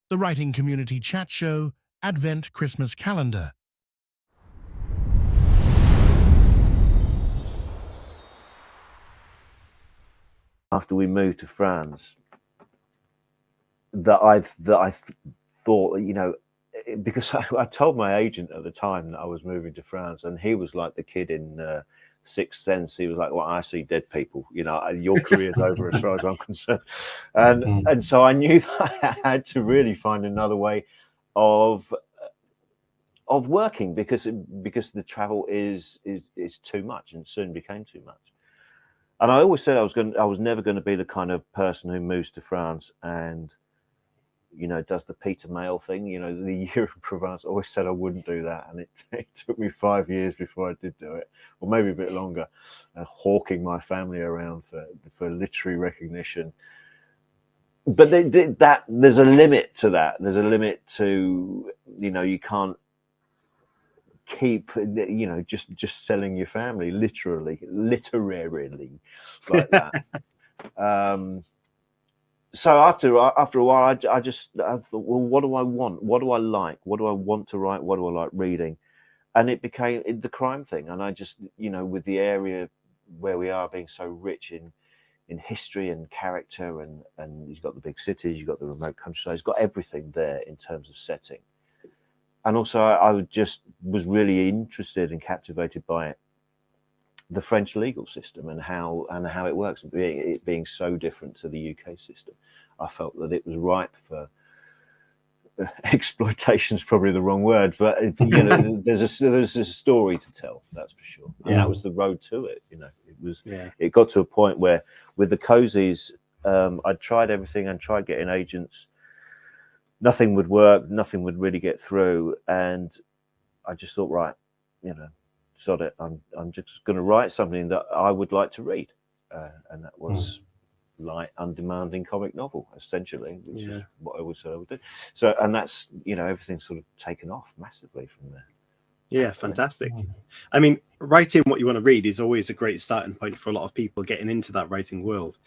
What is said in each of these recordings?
the Writing Community Chat Show Advent Christmas Calendar. After we moved to France, that I thought, you know, because I told my agent at the time that I was moving to France, and he was like the kid in Sixth Sense. He was like, "Well, I see dead people. You know, your career's over as far as I'm concerned." And so I knew that I had to really find another way of working because the travel is too much, and soon became too much. And I always said I was never going to be the kind of person who moves to France and, you know, does the Peter Mail thing, you know, the year in Provence. I always said I wouldn't do that, and it took me 5 years before I did do it, or maybe a bit longer, hawking my family around for literary recognition. But there's a limit to that. There's a limit to, you know, you can't keep, you know, just selling your family literarily like that. So after a while, I thought, well, what do I want? What do I like? What do I want to write? What do I like reading? And it became the crime thing. And I just, you know, with the area where we are being so rich in history and character, and you've got the big cities, you've got the remote countryside, it's got everything there in terms of setting. And also, I just was really interested and captivated by it, the French legal system and how it works, and it being so different to the UK system. I felt that it was ripe for exploitation is probably the wrong word, but you know, there's a story to tell, that's for sure. And that was the road to it. You know, it got to a point where with the cozies, I'd tried everything and tried getting agents. Nothing would work. Nothing would really get through, and I just thought, right, you know, sod it. I'm just going to write something that I would like to read, and that was light, undemanding comic novel, essentially, which is what I always said I would do. So, and that's, you know, everything's sort of taken off massively from there. Yeah, fantastic. I mean, writing what you want to read is always a great starting point for a lot of people getting into that writing world.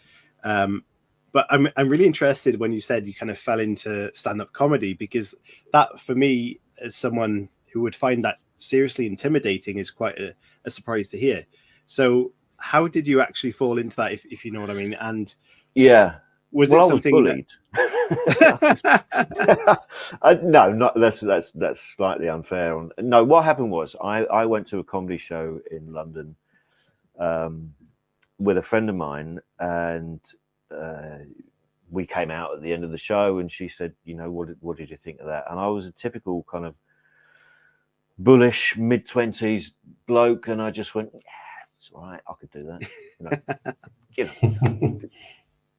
But I'm really interested when you said you kind of fell into stand-up comedy, because that, for me, as someone who would find that seriously intimidating, is quite a surprise to hear. So how did you actually fall into that, if you know what I mean? And was it something bullied? No, not that's slightly unfair. No, what happened was I went to a comedy show in London with a friend of mine, and we came out at the end of the show, and she said, you know, what did you think of that? And I was a typical kind of bullish mid-20s bloke, and I just went, yeah, it's all right, I could do that. You know.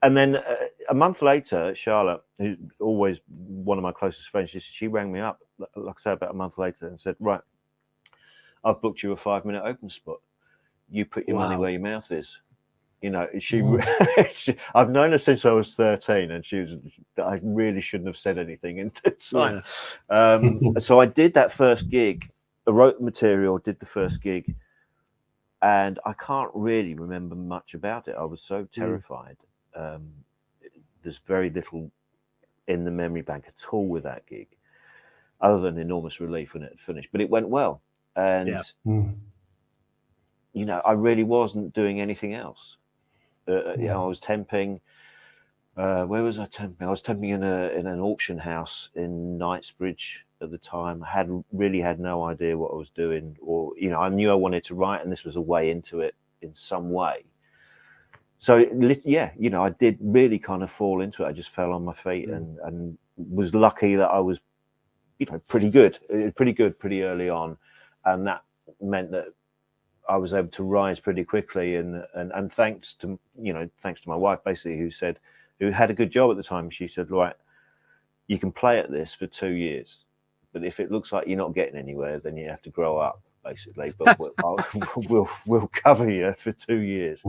And then a month later, Charlotte, who's always one of my closest friends, she rang me up, like I said, about a month later, and said, right, I've booked you a 5-minute open spot. You put your money where your mouth is. You know, I've known her since I was 13, and I really shouldn't have said anything in the time. So I did that first gig. I wrote material, did the first gig, and I can't really remember much about it. I was so terrified. There's very little in the memory bank at all with that gig, other than enormous relief when it had finished. But it went well, and you know, I really wasn't doing anything else. You know, I was temping. Where was I temping? I was temping in an auction house in Knightsbridge at the time. I had no idea what I was doing, or, you know, I knew I wanted to write, and this was a way into it in some way. So yeah, you know, I did really kind of fall into it. I just fell on my feet and was lucky that I was, you know, pretty good pretty early on, and that meant that I was able to rise pretty quickly, and thanks to my wife, basically, who had a good job at the time. She said, right, you can play at this for 2 years, but if it looks like you're not getting anywhere, then you have to grow up, basically. But we'll cover you for 2 years.